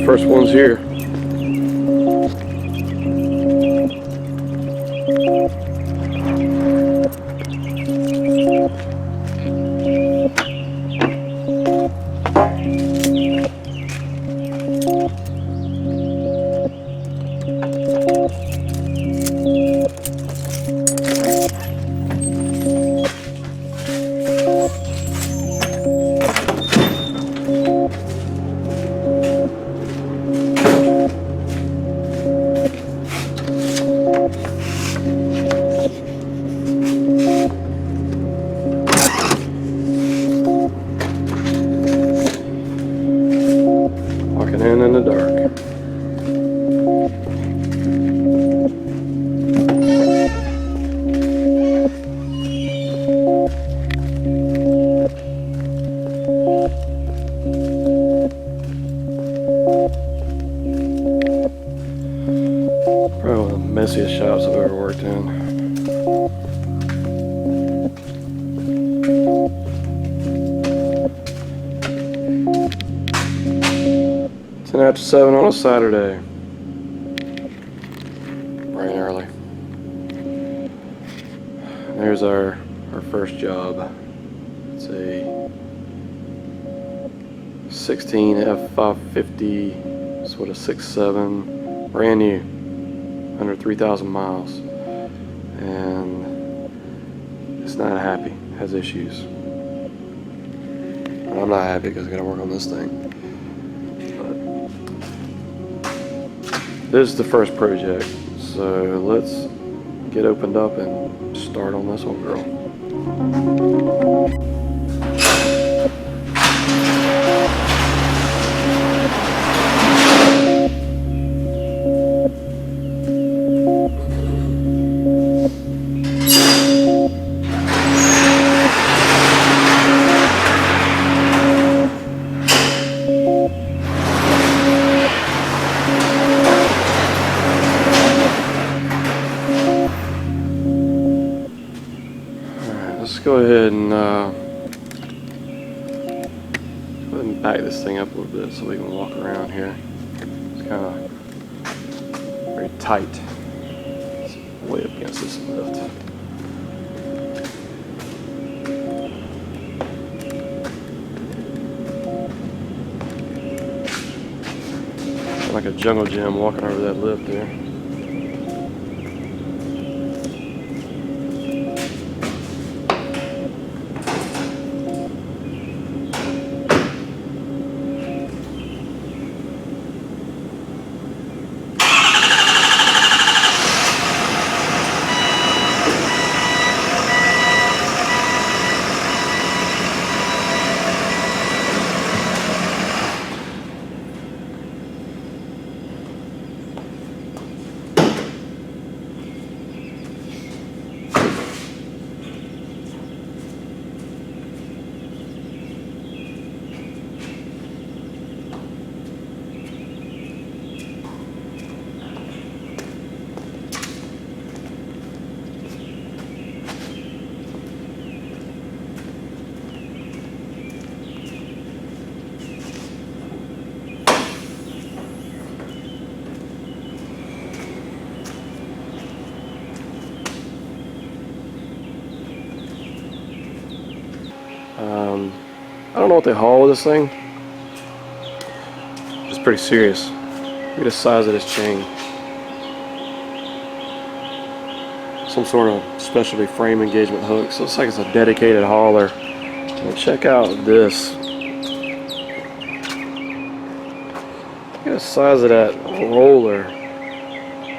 First one's here. In the dark. Probably one of the messiest shops I've ever worked in. After 7 on a Saturday. Bright and early. There's our first job. It's a 16 F-550. It's what, a 6.7, brand new, under 3,000 miles, and it's not happy. It has issues. I'm not happy because I got to work on this thing. This is the first project, so let's get opened up and start on this old girl. Let's go ahead and back this thing up a little bit so we can walk around here. It's kind of very tight. It's way up against this lift. Like a jungle gym walking over that lift there. I don't know what they haul with this thing. It's pretty serious. Look at the size of this chain. Some sort of specialty frame engagement hook. So it's like it's a dedicated hauler. And check out this. Look at the size of that roller,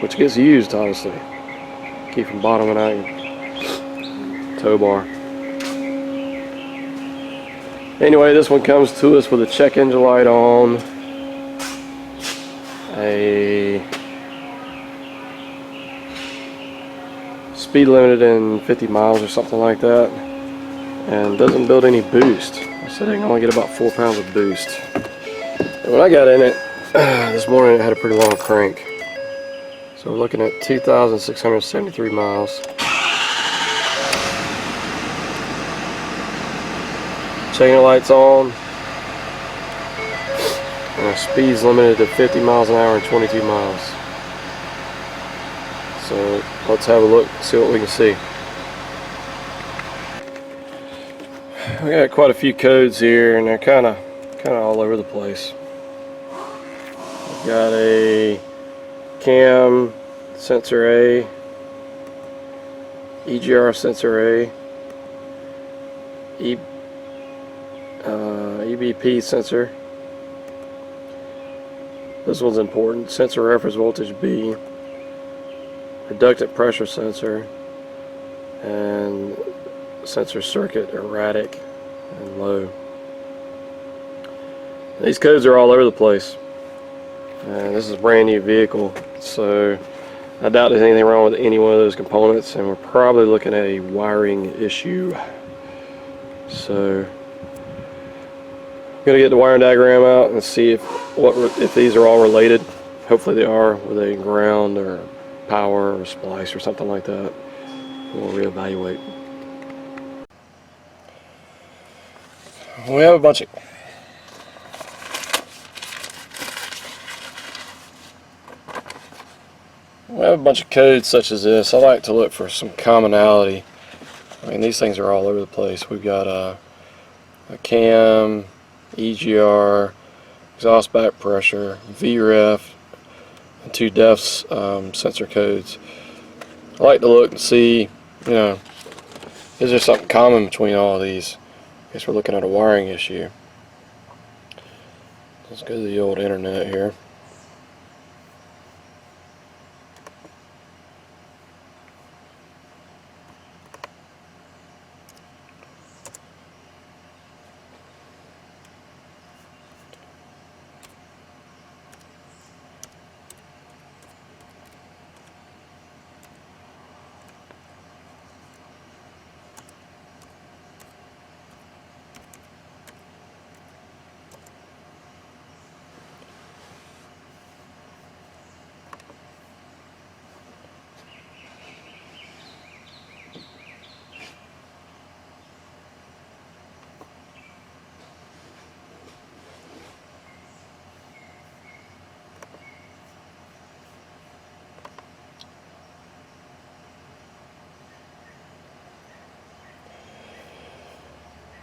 which gets used obviously. Keep from bottoming out your tow bar. Anyway, this one comes to us with a check engine light on, a speed limited in 50 miles or something like that, and doesn't build any boost. I said I can only get about 4 pounds of boost. And when I got in it this morning, it had a pretty long crank. So we're looking at 2,673 miles. Checking the lights on, Speed's limited to 50 miles an hour and 22 miles. So let's have a look, see what we can see. We got quite a few codes here, and they're kind of all over the place. We've got a cam sensor A, EGR sensor A, EBP sensor. This one's important. Sensor reference voltage B, reductant pressure sensor, and sensor circuit erratic and low. These codes are all over the place, and this is a brand new vehicle, so I doubt there's anything wrong with any one of those components, and we're probably looking at a wiring issue. So I'm gonna get the wiring diagram out and see if these are all related. Hopefully they are, with a ground or power or splice or something like that. We'll reevaluate. We have a bunch of codes such as this. I like to look for some commonality. I mean, these things are all over the place. We've got a cam, EGR, exhaust back pressure, VREF, and 2 DEFs sensor codes. I like to look and see, is there something common between all of these? I guess we're looking at a wiring issue. Let's go to the old internet here.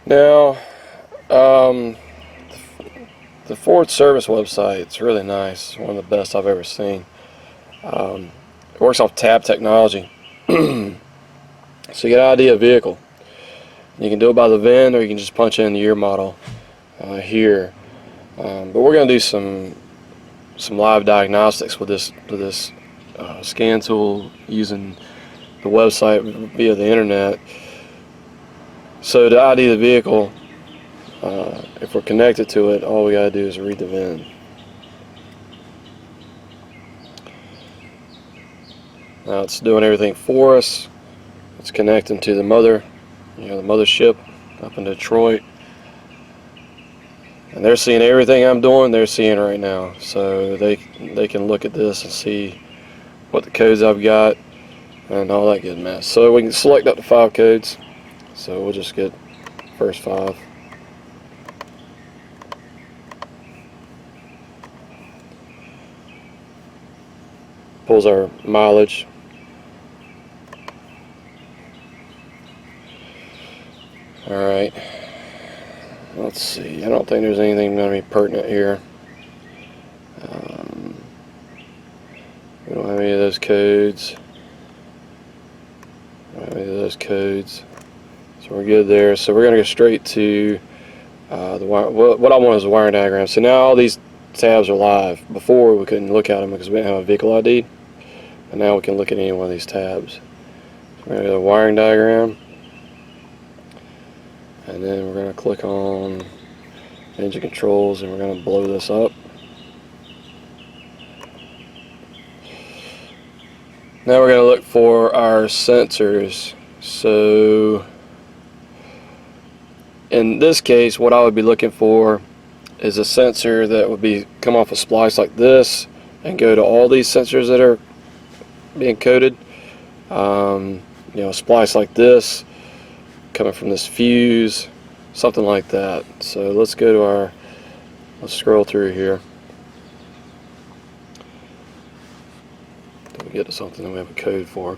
Now, the Ford service website is really nice. It's one of the best I've ever seen. It works off tab technology. So you get an idea of vehicle. You can do it by the VIN, or you can just punch in the year model here. But we're going to do some live diagnostics with this scan tool using the website via the internet. So to ID the vehicle, if we're connected to it, all we got to do is read the VIN. Now it's doing everything for us. It's connecting to the mothership up in Detroit. And they're seeing everything I'm doing, they're seeing right now. So they can look at this and see what the codes I've got and all that good mess. So we can select up to 5 codes. So we'll just get first 5. Pulls our mileage. Alright. Let's see. I don't think there's anything going to be pertinent here. We don't have any of those codes. So we're good there. So we're going to go straight to what I want is a wiring diagram. So now all these tabs are live. Before we couldn't look at them because we didn't have a vehicle ID, and now we can look at any one of these tabs. So we're going to go to the wiring diagram, and then we're going to click on engine controls, and we're going to blow this up. Now we're going to look for our sensors. So in this case, what I would be looking for is a sensor that would come off a splice like this and go to all these sensors that are being coded. A splice like this coming from this fuse, something like that. So let's scroll through here. get to something that we have a code for.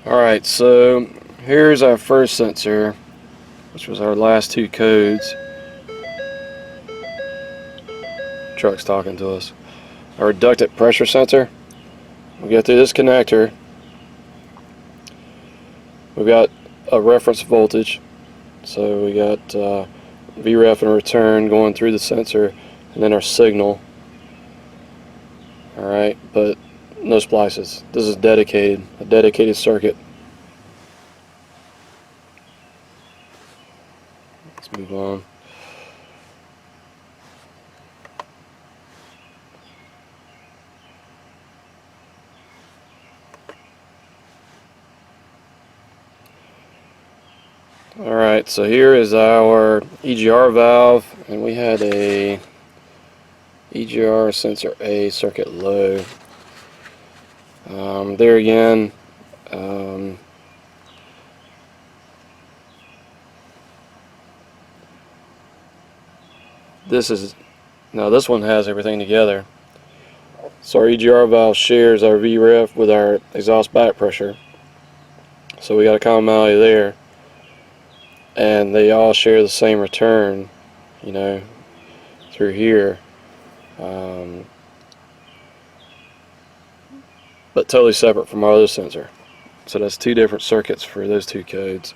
Alright, so here's our first sensor, which was our last two codes. Truck's talking to us. Our reductant pressure sensor. We go through this connector. We've got a reference voltage. So we got VREF and return going through the sensor, and then our signal. Alright, but no splices. This is dedicated, a dedicated circuit. Let's move on. Alright, so here is our EGR valve, and we had a EGR sensor A circuit low. There again, this one has everything together. So our EGR valve shares our VREF with our exhaust back pressure. So we got a commonality there, and they all share the same return, you know, through here. But totally separate from our other sensor. So that's two different circuits for those two codes.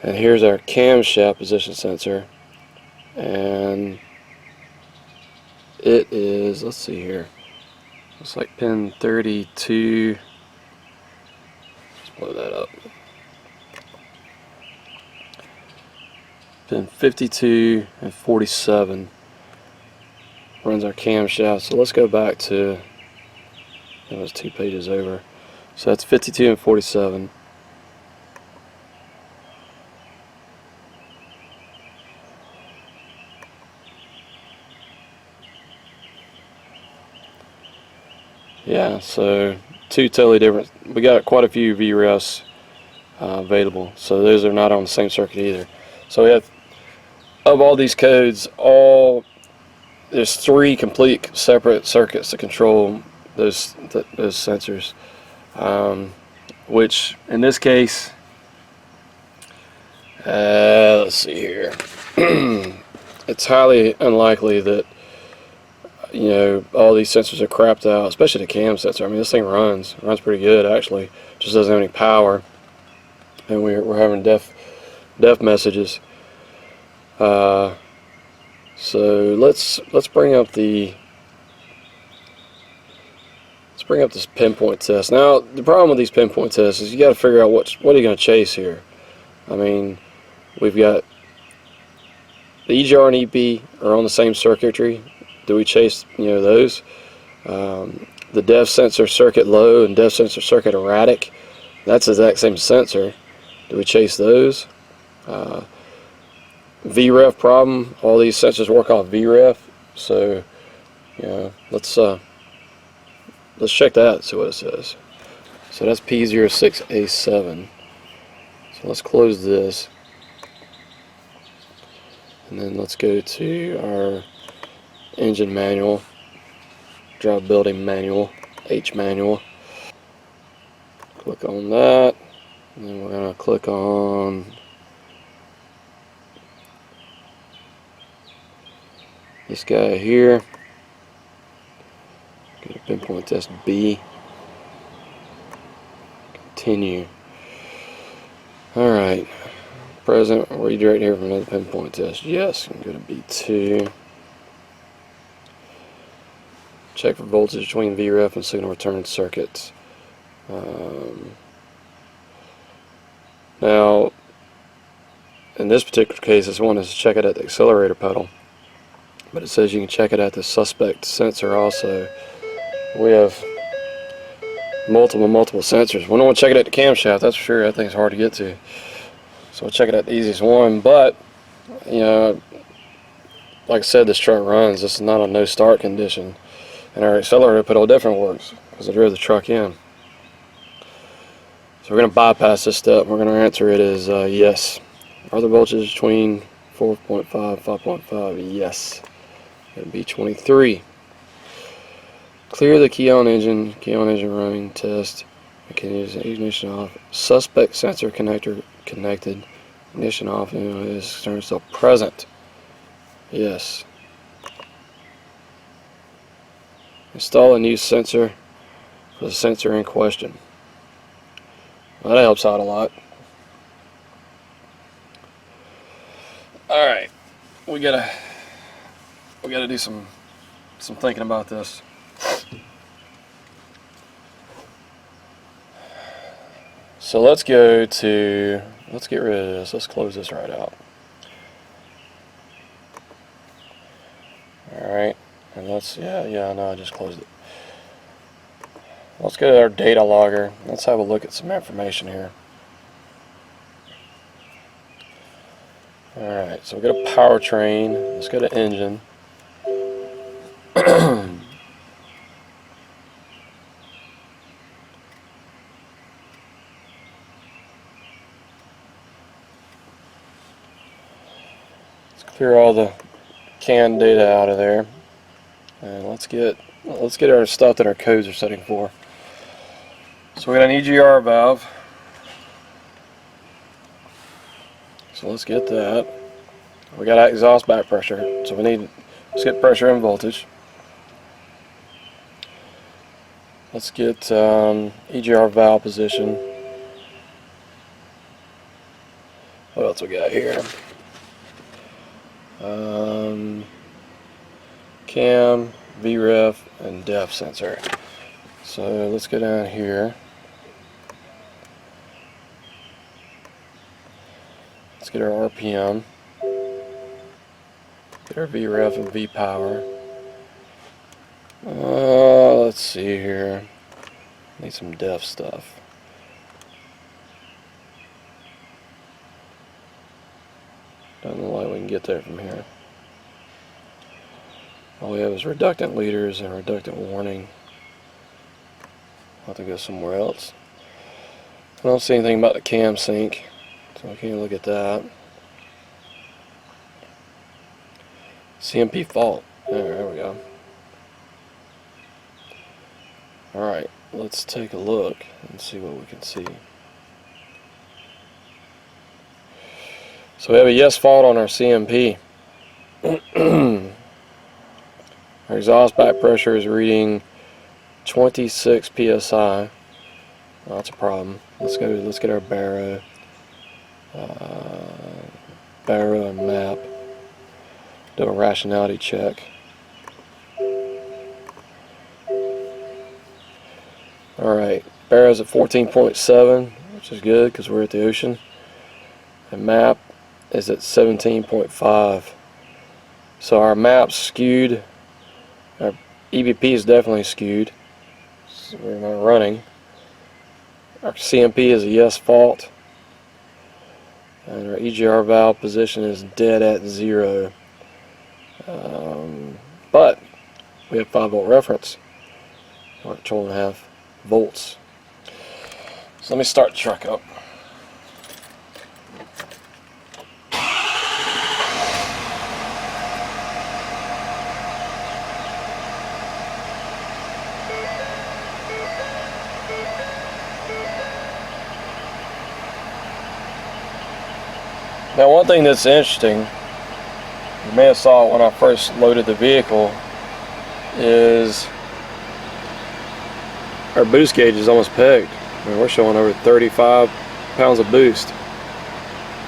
And here's our camshaft position sensor, and it is, let's see here, it's like pin 32. Let's blow that up. Pin 52 and 47 runs our camshaft. So let's go back to, that was 2 pages over. So that's 52 and 47. Yeah, so two totally different. We got quite a few VREFs available, so those are not on the same circuit either. So we have, of all these codes, there's 3 complete separate circuits to control those sensors, which in this case, let's see here, it's highly unlikely that, you know, all these sensors are crapped out, especially the cam sensor. I mean, this thing runs pretty good actually, just doesn't have any power, and we're having deaf messages. So let's bring up this pinpoint test. Now the problem with these pinpoint tests is you got to figure out what are you going to chase here. I mean, we've got the EGR and EP are on the same circuitry. Do we chase, you know, those? The depth sensor circuit low and depth sensor circuit erratic, that's the exact same sensor. Do we chase those? VREF problem, all these sensors work off VREF, so, you know, let's check that, see what it says. So that's P06A7. So let's close this, and then let's go to our engine manual, drivability manual, H manual. Click on that, and then we're going to click on this guy here. Go to pinpoint test B. Continue. Alright. Present, redirect here for another pinpoint test. Yes, I'm going to B2. Check for voltage between VREF and signal return circuits. Now, in this particular case, this one is to check it at the accelerator pedal, but it says you can check it at the suspect sensor also. We have multiple sensors. We don't want to check it at the camshaft, that's for sure. That thing's hard to get to. So we'll check it at the easiest one, but, you know, like I said, this truck runs. This is not a no start condition. And our accelerator pedal definitely works because I drove the truck in. So we're going to bypass this step. We're going to answer it as yes. Are the voltages between 4.5 5.5? Yes. It'll be 23. Clear the key on engine running test. Mechanism ignition off. Suspect sensor connector connected. Ignition off. Is turned still present. Yes. Install a new sensor for the sensor in question. Well, that helps out a lot. All right, we gotta do some thinking about this. So let's get rid of this. Let's close this right out. All right, and let's no, I just closed it. Let's go to our data logger. Let's have a look at some information here. Alright, so we got a powertrain. Let's go to engine. Let's clear all the canned data out of there. And let's get our stuff that our codes are setting for. So we got an EGR valve. So let's get that. We got exhaust back pressure. So let's get pressure and voltage. Let's get EGR valve position. What else we got here? Cam, VREF, and depth sensor. So let's go down here. Let's get our RPM. Get our VREF and VPower. Let's see here. Need some depth stuff. Doesn't look like we can get there from here. All we have is reductant leaders and reductant warning. I'll have to go somewhere else. I don't see anything about the cam sync, so I can't look at that. CMP fault. There we go. Alright, let's take a look and see what we can see. So we have a yes fault on our CMP. Our exhaust back pressure is reading 26 psi. Well, that's a problem. Let's get our baro and map. Do a rationality check. Alright, baro's at 14.7, which is good because we're at the ocean. And map is at 17.5. So our map's skewed. Our EBP is definitely skewed. So we're not running. Our CMP is a yes fault. And our EGR valve position is dead at 0. But we have 5-volt reference. We're at 12.5 volts. So let me start the truck up. Now, one thing that's interesting, you may have saw it when I first loaded the vehicle, is our boost gauge is almost pegged. I mean, we're showing over 35 pounds of boost,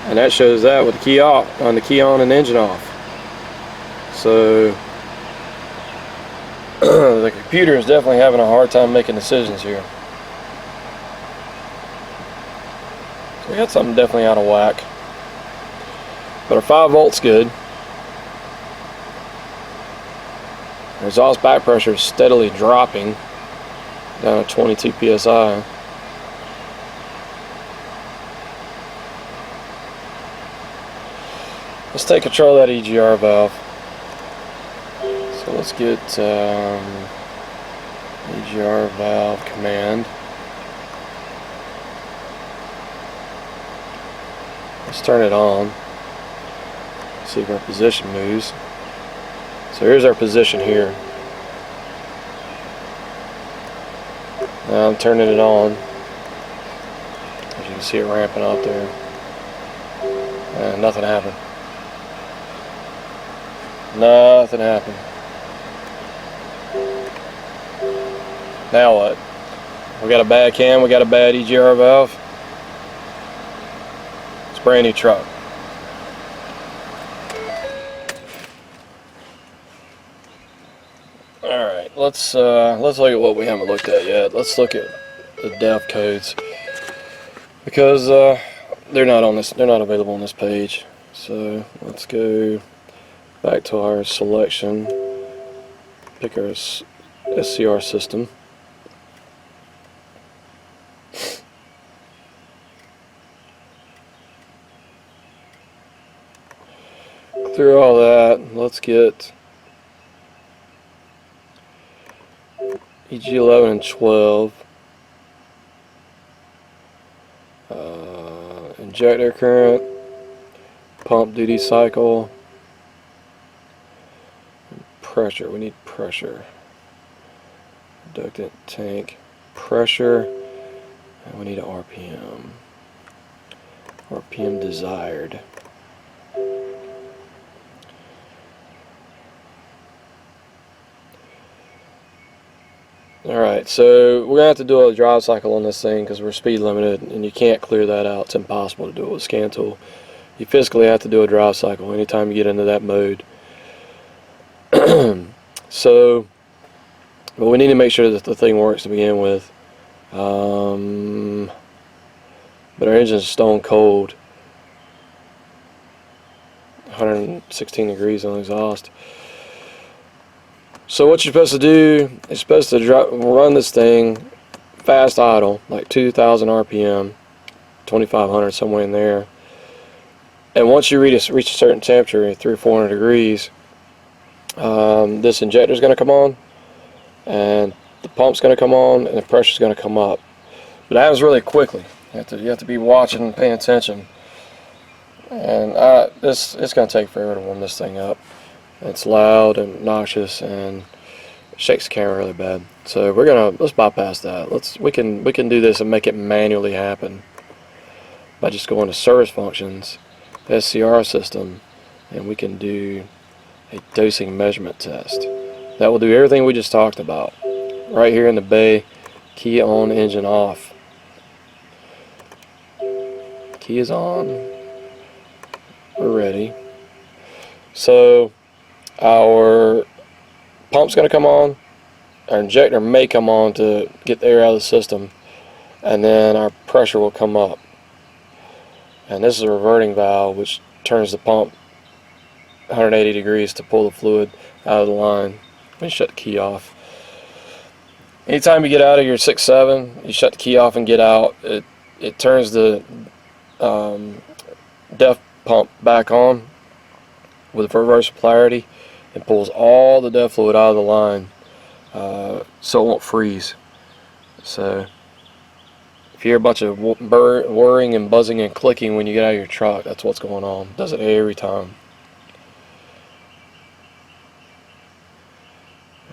and that shows that with the key off, on the key on and engine off. So the computer is definitely having a hard time making decisions here. So got something definitely out of whack. But our 5 volts good. Our exhaust back pressure is steadily dropping down to 22 psi. Let's take control of that EGR valve. So let's get EGR valve command. Let's turn it on. See if our position moves. So here's our position here. Now I'm turning it on. As you can see it ramping up there. And nothing happened. Nothing happened. Now what? We got a bad cam, we got a bad EGR valve. It's a brand new truck. Alright, let's look at what we haven't looked at yet. Let's look at the depth codes. Because they're not available on this page. So let's go back to our selection, pick our SCR system. Through all that, let's get EG11 and 12, injector current, pump duty cycle, pressure. We need pressure. Reductant tank pressure, and we need an RPM. RPM desired. Alright, so we're going to have to do a drive cycle on this thing because we're speed limited and you can't clear that out. It's impossible to do it with a scan tool. You physically have to do a drive cycle anytime you get into that mode. So, but we need to make sure that the thing works to begin with. But our engine's stone cold. 116 degrees on exhaust. So what you're supposed to do is supposed to run this thing fast idle, like 2,000 RPM, 2,500, somewhere in there. And once you reach a certain temperature, 300 or 400 degrees, this injector is going to come on, and the pump's going to come on, and the pressure's going to come up. But it happens really quickly. You have to be watching and paying attention. And it's going to take forever to warm this thing up. It's loud and obnoxious and it shakes the camera really bad. So let's bypass that. We can do this and make it manually happen by just going to service functions, SCR system, and we can do a dosing measurement test. That will do everything we just talked about. Right here in the bay, key on, engine off. Key is on. We're ready. So our pump's going to come on, our injector may come on to get the air out of the system, and then our pressure will come up. And this is a reverting valve which turns the pump 180 degrees to pull the fluid out of the line. Let me shut the key off. Anytime you get out of your 6.7, you shut the key off and get out, it turns the DEF pump back on with reverse polarity and pulls all the DEF fluid out of the line, so it won't freeze. So if you hear a bunch of whirring and buzzing and clicking when you get out of your truck, that's what's going on. It does it every time.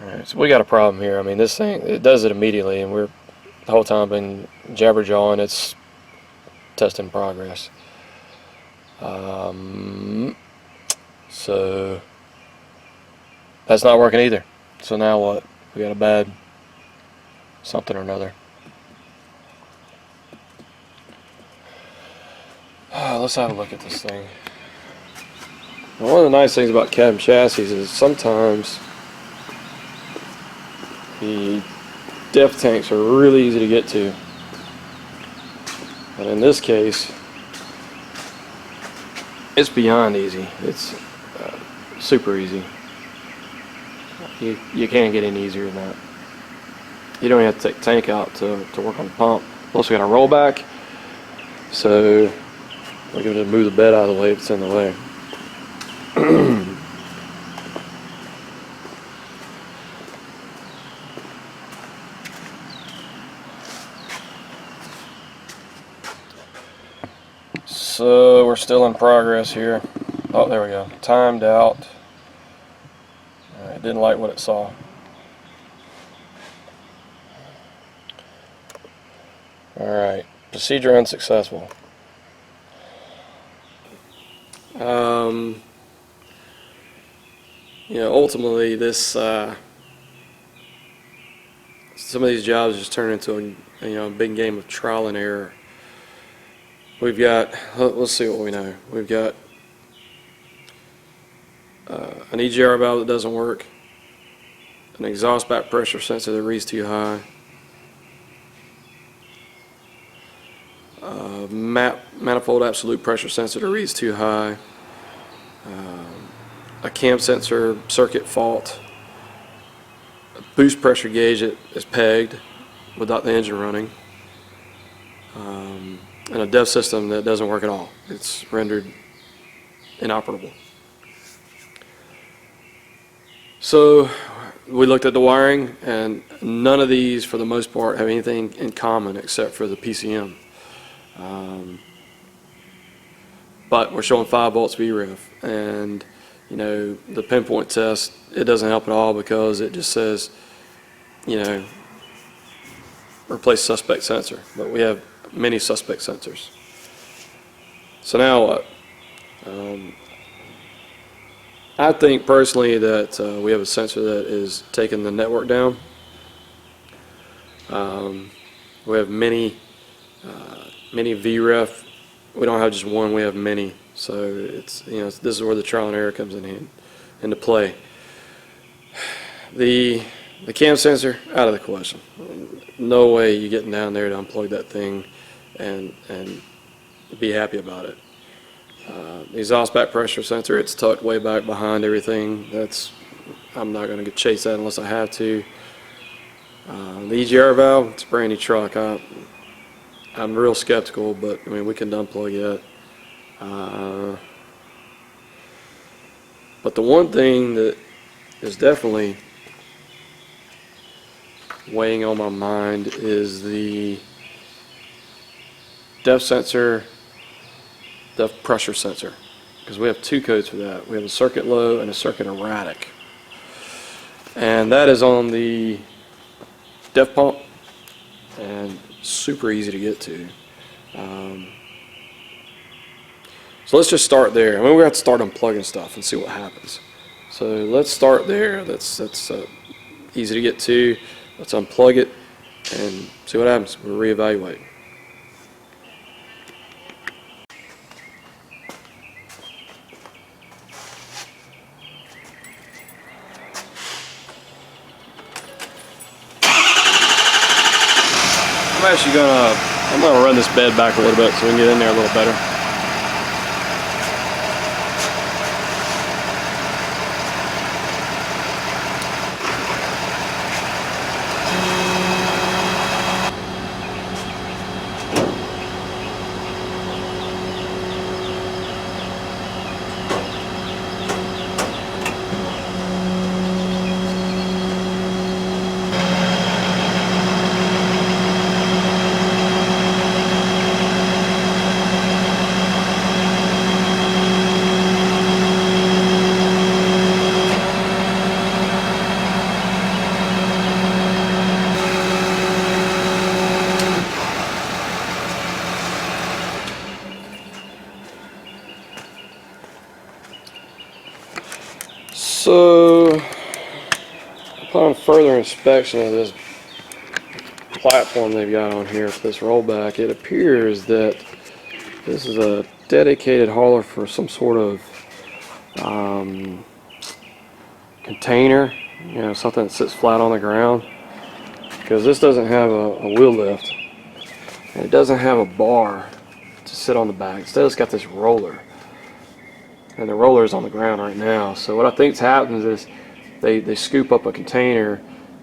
Alright, so we got a problem here. I mean, this thing, it does it immediately, and we're the whole time been jabber-jawing. It's test in progress. So that's not working either. So now what? We got a bad something or another. Let's have a look at this thing. Now, one of the nice things about cab chassis is sometimes the DEF tanks are really easy to get to. And in this case, It's beyond easy. It's super easy. You can't get any easier than that. You don't even have to take the tank out to work on the pump. Plus we got a rollback, so we're going to move the bed out of the way if it's in the way. So we're still in progress here. Oh, there we go. Timed out. It didn't like what it saw. Alright, procedure unsuccessful. You know, ultimately this, some of these jobs just turn into a big game of trial and error. We've got, let's see what we know. We've got an EGR valve that doesn't work, an exhaust back pressure sensor that reads too high, manifold absolute pressure sensor that reads too high, a cam sensor circuit fault, a boost pressure gauge that is pegged without the engine running, and a DEV system that doesn't work at all. It's rendered inoperable. So we looked at the wiring, and none of these for the most part have anything in common except for the PCM. But we're showing 5 volts VREF, and you know, the pinpoint test, it doesn't help at all because it just says, you know, replace suspect sensor, but we have many suspect sensors. So now what? I think personally that we have a sensor that is taking the network down. We have many VREF. We don't have just one, we have many. So it's, you know, this is where the trial and error comes into play. The cam sensor, out of the question. No way you getting down there to unplug that thing and be happy about it. The exhaust back pressure sensor, it's tucked way back behind everything. I'm not going to chase that unless I have to. The EGR valve, it's a brand new truck. I'm real skeptical, but I mean, we can unplug it. But the one thing that is definitely weighing on my mind is the DEV sensor, DEV pressure sensor, because we have 2 codes for that. We have a circuit low and a circuit erratic, and that is on the DEV pump, and super easy to get to. So let's just start there. I mean, we're going to have to start unplugging stuff and see what happens. So let's start there. That's easy to get to. Let's unplug it and see what happens. We'll reevaluate. I'm gonna run this bed back a little bit so we can get in there a little better. So, upon further inspection of this platform they've got on here for this rollback, it appears that this is a dedicated hauler for some sort of container, you know, something that sits flat on the ground, because this doesn't have a wheel lift, and it doesn't have a bar to sit on the back. Instead, it's got this roller. and the roller is on the ground right now. So what I think happens is they scoop up a container,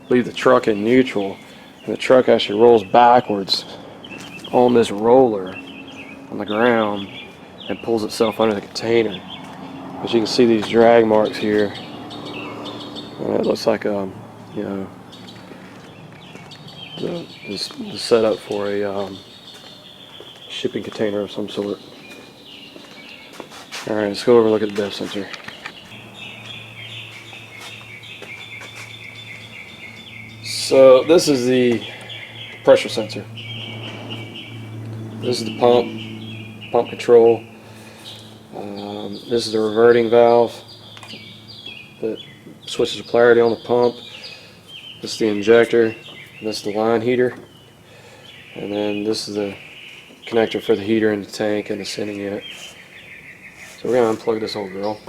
leave the truck in neutral, and the truck actually rolls backwards on this roller on the ground and pulls itself under the container. As you can see these drag marks here, and it looks like you know, the setup for a shipping container of some sort. Alright, let's go over and look at the depth sensor. So this is the pressure sensor. This is the pump control. This is the reverting valve that switches the polarity on the pump. This is the injector. And this is the line heater. And then this is the connector for the heater in the tank and the sending unit. So we're going to unplug this old girl.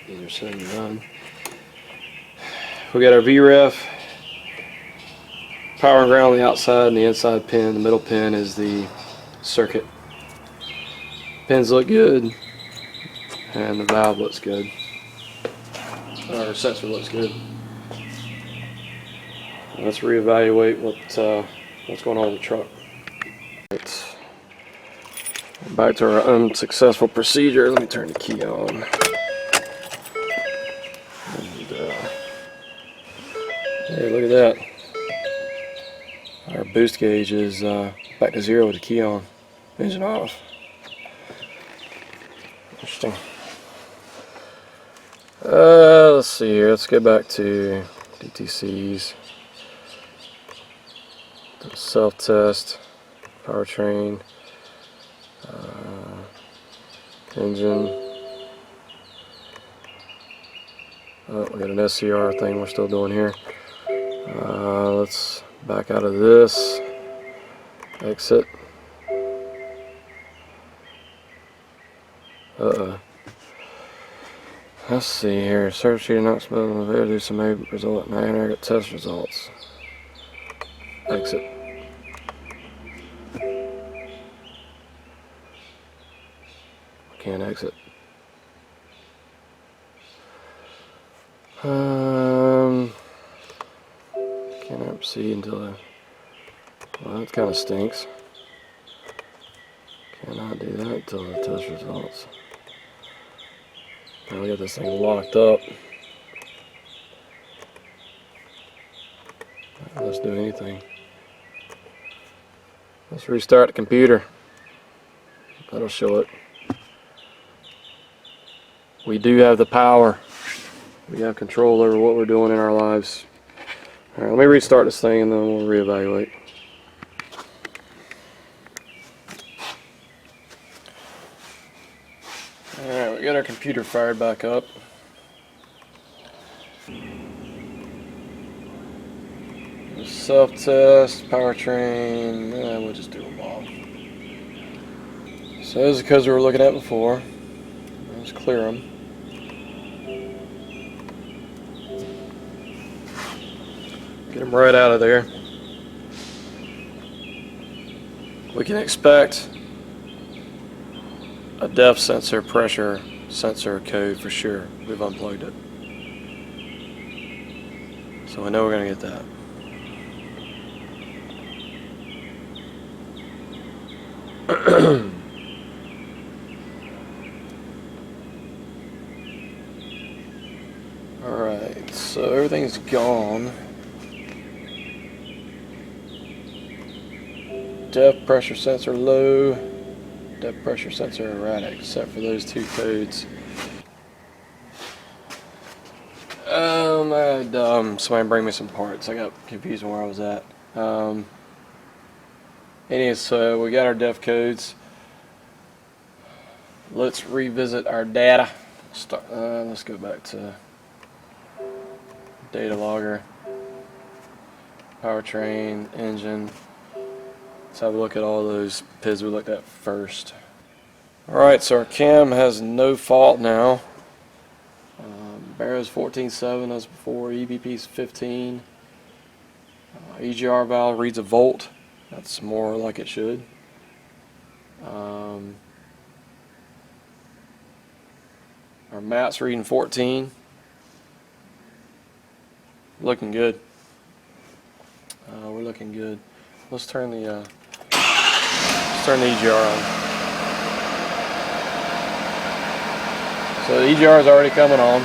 These are set and done. We got our VREF, power and ground on the outside, and the inside pin. The middle pin is the circuit. Pins look good, and the valve looks good. Our sensor looks good. Let's reevaluate what's going on with the truck. Right. Back to our unsuccessful procedure. Let me turn the key on. Hey, look at that. Our boost gauge is back to 0 with the key on. Engine off. Interesting. Let's see here. Let's get back to DTCs. Self-test. Powertrain. Engine. Oh, we got an SCR thing we're still doing here. Let's back out of this. Exit. Let's see here. Search sheet not smelling the do some may result in aggregate test results. Exit. Can't exit. Can't proceed until well, that kind of stinks. Cannot do that until the test results. Now we got this thing locked up. Let's do anything. Let's restart the computer. That'll show it. We do have the power. We have control over what we're doing in our lives. Alright, let me restart this thing and then we'll reevaluate. Alright, we got our computer fired back up. Self-test, powertrain, we'll just do them all. So this is because we were looking at before. Let's clear them. Get them right out of there. We can expect a depth sensor, pressure sensor code for sure. We've unplugged it. So I know we're going to get that. Alright, so everything's gone. Depth pressure sensor low, depth pressure sensor erratic, except for those two codes. I had somebody bring me some parts. I got confused on where I was at. Anyway, so we got our depth codes. Let's revisit our data. Let's go back to data logger, powertrain, engine. Let's have a look at all those PIDs we looked at first. Alright, so our cam has no fault now. Barrow's 14.7 as before, EBP's 15. EGR valve reads a volt. That's more like it should. Our map's reading 14. Looking good. We're looking good. Let's turn the EGR on. So the EGR is already coming on.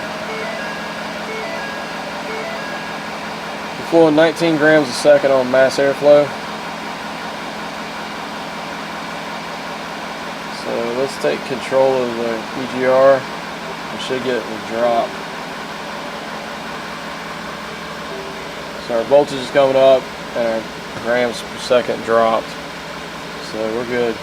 We're flowing 19 grams a second on mass airflow. So let's take control of the EGR. We should get the drop. So our voltage is coming up and our grams per second dropped. So we're good.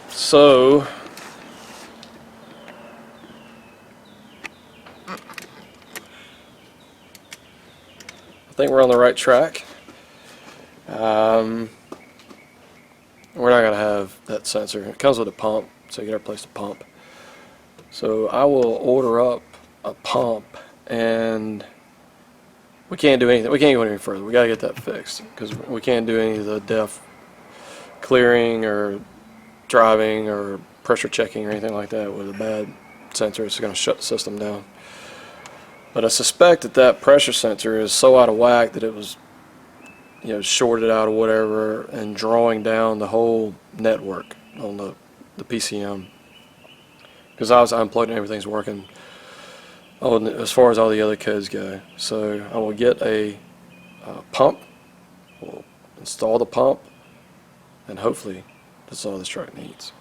So I think we're on the right track. We're not going to have that sensor. It comes with a pump, so you got to replace the pump. So I will order up a pump, and we can't do anything. We can't go any further. We got to get that fixed because we can't do any of the def clearing or driving or pressure checking or anything like that with a bad sensor. It's going to shut the system down. But I suspect that that pressure sensor is so out of whack that it was, you know, shorted out or whatever and drawing down the whole network on the PCM. Because I was unplugged and everything's working as far as all the other codes go. So I will get a pump, we'll install the pump, and hopefully that's all this truck needs.